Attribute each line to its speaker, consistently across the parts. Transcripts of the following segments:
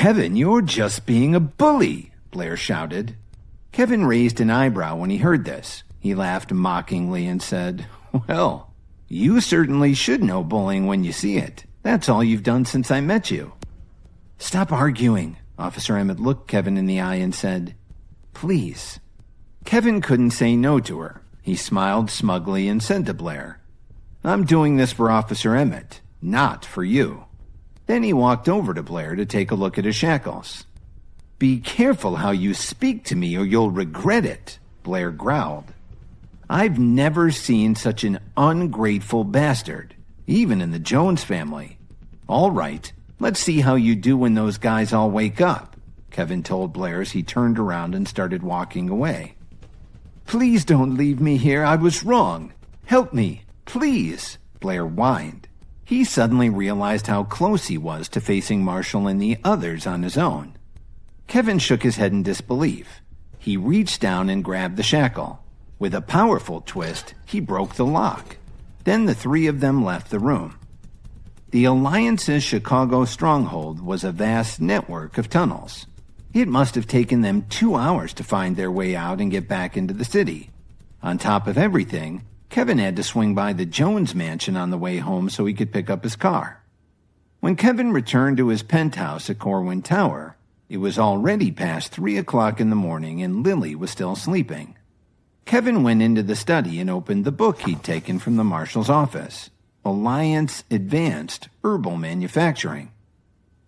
Speaker 1: Kevin, you're just being a bully, Blair shouted. Kevin raised an eyebrow when he heard this. He laughed mockingly and said, "Well, you certainly should know bullying when you see it. That's all you've done since I met you." "Stop arguing." Officer Emmett looked Kevin in the eye and said, "Please." Kevin couldn't say no to her. He smiled smugly and said to Blair, "I'm doing this for Officer Emmett, not for you." Then he walked over to Blair to take a look at his shackles. "Be careful how you speak to me or you'll regret it," Blair growled. "I've never seen such an ungrateful bastard, even in the Jones family." "All right, let's see how you do when those guys all wake up," Kevin told Blair as he turned around and started walking away. "Please don't leave me here. I was wrong. Help me, please," Blair whined. He suddenly realized how close he was to facing Marshall and the others on his own. Kevin shook his head in disbelief. He reached down and grabbed the shackle. With a powerful twist, he broke the lock. Then the three of them left the room. The Alliance's Chicago stronghold was a vast network of tunnels. It must have taken them 2 hours to find their way out and get back into the city. On top of everything, Kevin had to swing by the Jones mansion on the way home so he could pick up his car. When Kevin returned to his penthouse at Corwin Tower, it was already past 3 o'clock in the morning and Lily was still sleeping. Kevin went into the study and opened the book he'd taken from the marshal's office, Alliance Advanced Herbal Manufacturing.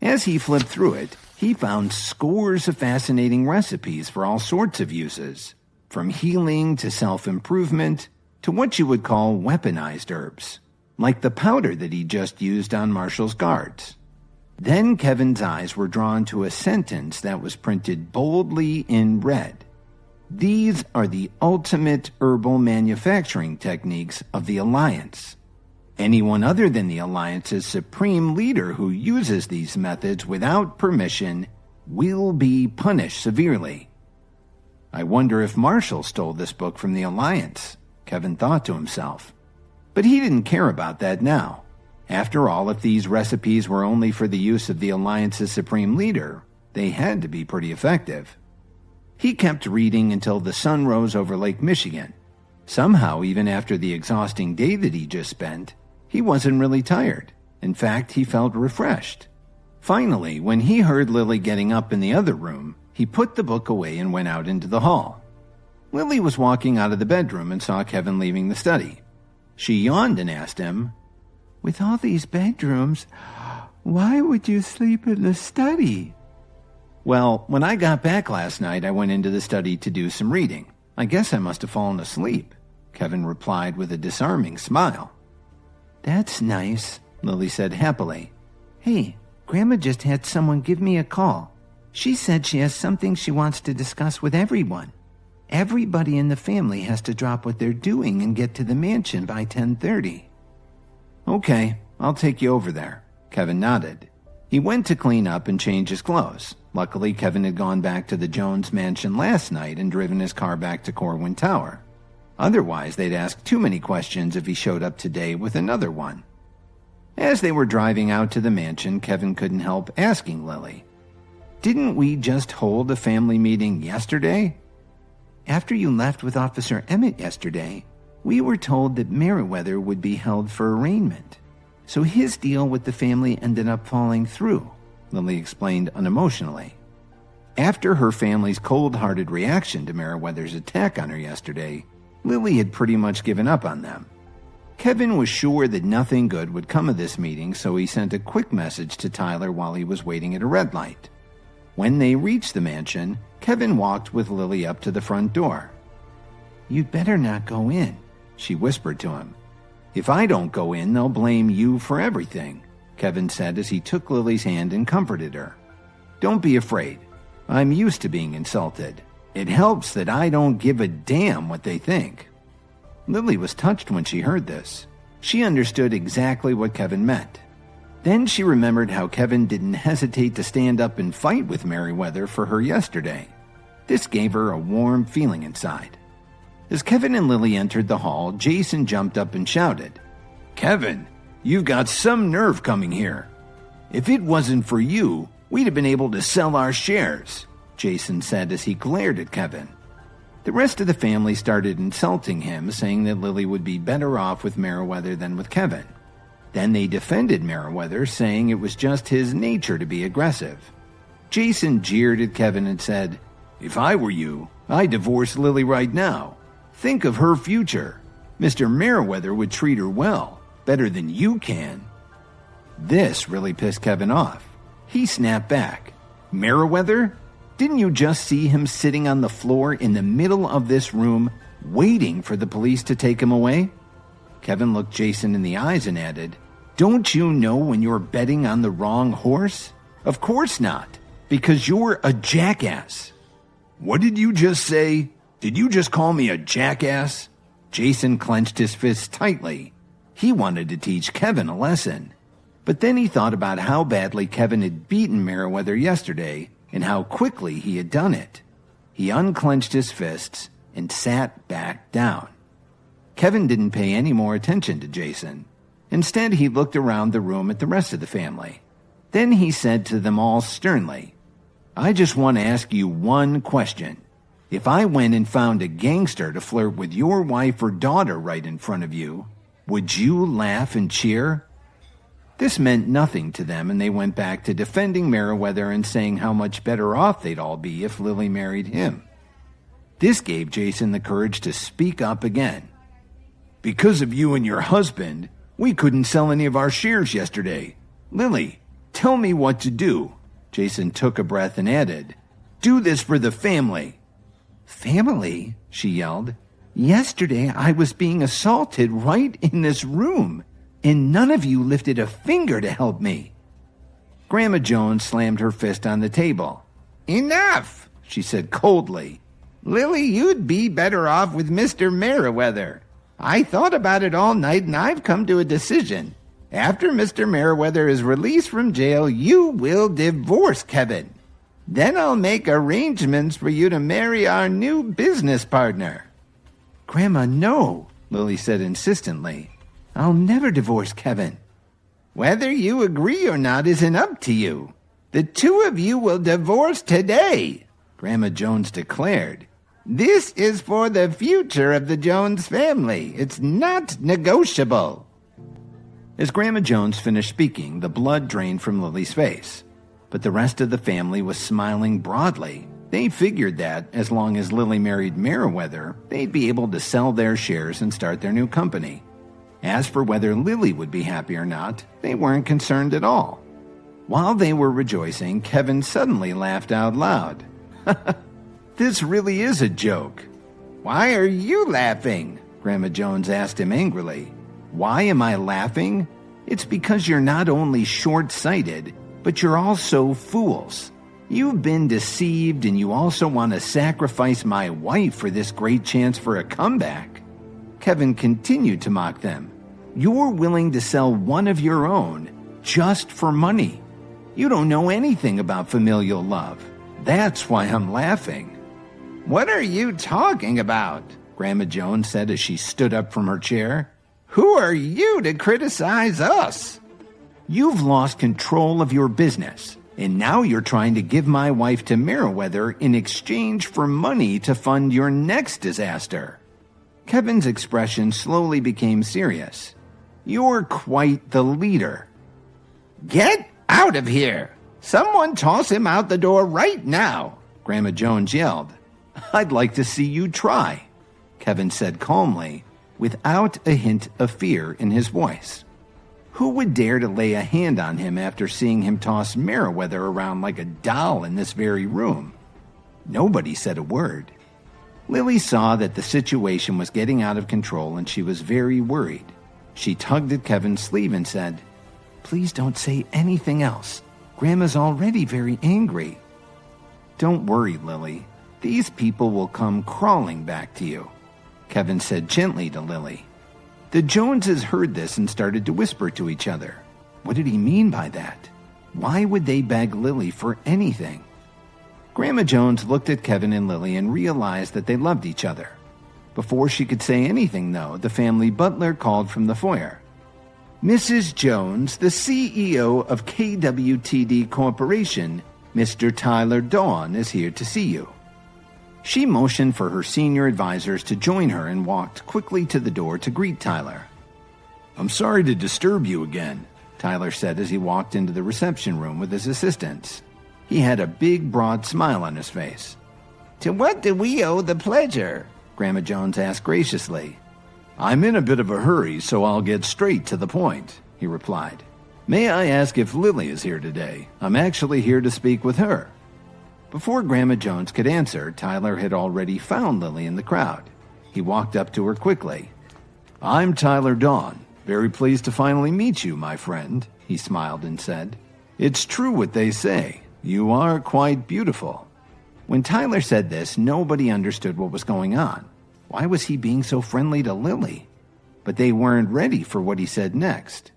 Speaker 1: As he flipped through it, he found scores of fascinating recipes for all sorts of uses, from healing to self-improvement to what you would call weaponized herbs, like the powder that he just used on Marshall's guards. Then Kevin's eyes were drawn to a sentence that was printed boldly in red. "These are the ultimate herbal manufacturing techniques of the Alliance. Anyone other than the Alliance's supreme leader who uses these methods without permission will be punished severely." "I wonder if Marshall stole this book from the Alliance," Kevin thought to himself. But he didn't care about that now. After all, if these recipes were only for the use of the Alliance's supreme leader, they had to be pretty effective. He kept reading until the sun rose over Lake Michigan. Somehow, even after the exhausting day that he just spent, he wasn't really tired. In fact, he felt refreshed. Finally, when he heard Lily getting up in the other room, he put the book away and went out into the hall. Lily was walking out of the bedroom and saw Kevin leaving the study. She yawned and asked him, "With all these bedrooms, why would you sleep in the study?" "Well, when I got back last night, I went into the study to do some reading. I guess I must have fallen asleep," Kevin replied with a disarming smile. "That's nice," Lily said happily. "Hey, Grandma just had someone give me a call. She said she has something she wants to discuss with everyone. Everybody in the family has to drop what they're doing and get to the mansion by 10:30. "Okay, I'll take you over there," Kevin nodded. He went to clean up and change his clothes. Luckily, Kevin had gone back to the Jones mansion last night and driven his car back to Corwin Tower. Otherwise, they'd ask too many questions if he showed up today with another one. As they were driving out to the mansion, Kevin couldn't help asking Lily, "Didn't we just hold a family meeting yesterday?" "After you left with Officer Emmett yesterday, we were told that Meriwether would be held for arraignment. So his deal with the family ended up falling through," Lily explained unemotionally. After her family's cold-hearted reaction to Meriwether's attack on her yesterday, Lily had pretty much given up on them. Kevin was sure that nothing good would come of this meeting, so he sent a quick message to Tyler while he was waiting at a red light. When they reached the mansion, Kevin walked with Lily up to the front door. "You'd better not go in," she whispered to him. "If I don't go in, they'll blame you for everything," Kevin said as he took Lily's hand and comforted her. "Don't be afraid. I'm used to being insulted. It helps that I don't give a damn what they think." Lily was touched when she heard this. She understood exactly what Kevin meant. Then she remembered how Kevin didn't hesitate to stand up and fight with Meriwether for her yesterday. This gave her a warm feeling inside. As Kevin and Lily entered the hall, Jason jumped up and shouted, "Kevin, you've got some nerve coming here. If it wasn't for you, we'd have been able to sell our shares," Jason said as he glared at Kevin. The rest of the family started insulting him, saying that Lily would be better off with Meriwether than with Kevin. Then they defended Meriwether, saying it was just his nature to be aggressive. Jason jeered at Kevin and said, "If I were you, I'd divorce Lily right now. Think of her future. Mr. Meriwether would treat her well, better than you can." This really pissed Kevin off. He snapped back. "Meriwether? Didn't you just see him sitting on the floor in the middle of this room, waiting for the police to take him away?" Kevin looked Jason in the eyes and added, "Don't you know when you're betting on the wrong horse? Of course not, because you're a jackass." "What did you just say? Did you just call me a jackass?" Jason clenched his fists tightly. He wanted to teach Kevin a lesson. But then he thought about how badly Kevin had beaten Meriwether yesterday and how quickly he had done it. He unclenched his fists and sat back down. Kevin didn't pay any more attention to Jason. Instead, he looked around the room at the rest of the family. Then he said to them all sternly, "I just want to ask you one question. If I went and found a gangster to flirt with your wife or daughter right in front of you, would you laugh and cheer?" This meant nothing to them, and they went back to defending Meriwether and saying how much better off they'd all be if Lily married him. This gave Jason the courage to speak up again. "Because of you and your husband, we couldn't sell any of our shares yesterday. Lily, tell me what to do." Jason took a breath and added, "Do this for the family." "Family?" she yelled. "Yesterday I was being assaulted right in this room, and none of you lifted a finger to help me." Grandma Jones slammed her fist on the table. "Enough," she said coldly. "Lily, you'd be better off with Mr. Meriwether. I thought about it all night, and I've come to a decision. After Mr. Meriwether is released from jail, you will divorce Kevin. Then I'll make arrangements for you to marry our new business partner." "Grandma, no," Lily said insistently. "I'll never divorce Kevin." "Whether you agree or not isn't up to you. The two of you will divorce today," Grandma Jones declared. "This is for the future of the Jones family. It's not negotiable." As Grandma Jones finished speaking, the blood drained from Lily's face. But the rest of the family was smiling broadly. They figured that, as long as Lily married Meriwether, they'd be able to sell their shares and start their new company. As for whether Lily would be happy or not, they weren't concerned at all. While they were rejoicing, Kevin suddenly laughed out loud. "This really is a joke." "Why are you laughing?" Grandma Jones asked him angrily. "Why am I laughing? It's because you're not only short-sighted, but you're also fools. You've been deceived, and you also want to sacrifice my wife for this great chance for a comeback." Kevin continued to mock them. "You're willing to sell one of your own just for money. You don't know anything about familial love. That's why I'm laughing." "What are you talking about?" Grandma Jones said as she stood up from her chair. "Who are you to criticize us?" "You've lost control of your business, and now you're trying to give my wife to Meriwether in exchange for money to fund your next disaster." Kevin's expression slowly became serious. "You're quite the leader." "Get out of here! Someone toss him out the door right now!" Grandma Jones yelled. "I'd like to see you try," Kevin said calmly, without a hint of fear in his voice. Who would dare to lay a hand on him after seeing him toss Meriwether around like a doll in this very room? Nobody said a word. Lily saw that the situation was getting out of control, and she was very worried. She tugged at Kevin's sleeve and said, "Please don't say anything else. Grandma's already very angry." "Don't worry, Lily. These people will come crawling back to you," Kevin said gently to Lily. The Joneses heard this and started to whisper to each other. What did he mean by that? Why would they beg Lily for anything? Grandma Jones looked at Kevin and Lily and realized that they loved each other. Before she could say anything, though, the family butler called from the foyer. Mrs. Jones, the CEO of KWTD Corporation, Mr. Tyler Dawn, is here to see you. She motioned for her senior advisors to join her and walked quickly to the door to greet Tyler. "I'm sorry to disturb you again," Tyler said as he walked into the reception room with his assistants. He had a big, broad smile on his face. "To what do we owe the pleasure?" Grandma Jones asked graciously. "I'm in a bit of a hurry, so I'll get straight to the point," he replied. "May I ask if Lily is here today? I'm actually here to speak with her." Before Grandma Jones could answer, Tyler had already found Lily in the crowd. He walked up to her quickly. "I'm Tyler Dawn. Very pleased to finally meet you, my friend," he smiled and said. "It's true what they say. You are quite beautiful." When Tyler said this, nobody understood what was going on. Why was he being so friendly to Lily? But they weren't ready for what he said next.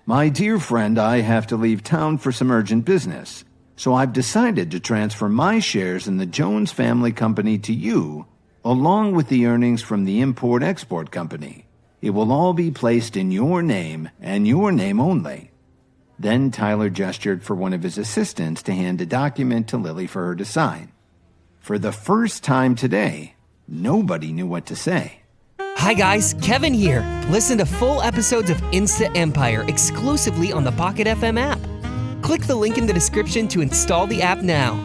Speaker 1: "My dear friend, I have to leave town for some urgent business, so I've decided to transfer my shares in the Jones family company to you, along with the earnings from the import-export company. It will all be placed in your name and your name only." Then Tyler gestured for one of his assistants to hand a document to Lily for her to sign. For the first time today, nobody knew what to say.
Speaker 2: Hi guys, Kevin here. Listen to full episodes of Insta Empire exclusively on the Pocket FM app. Click the link in the description to install the app now.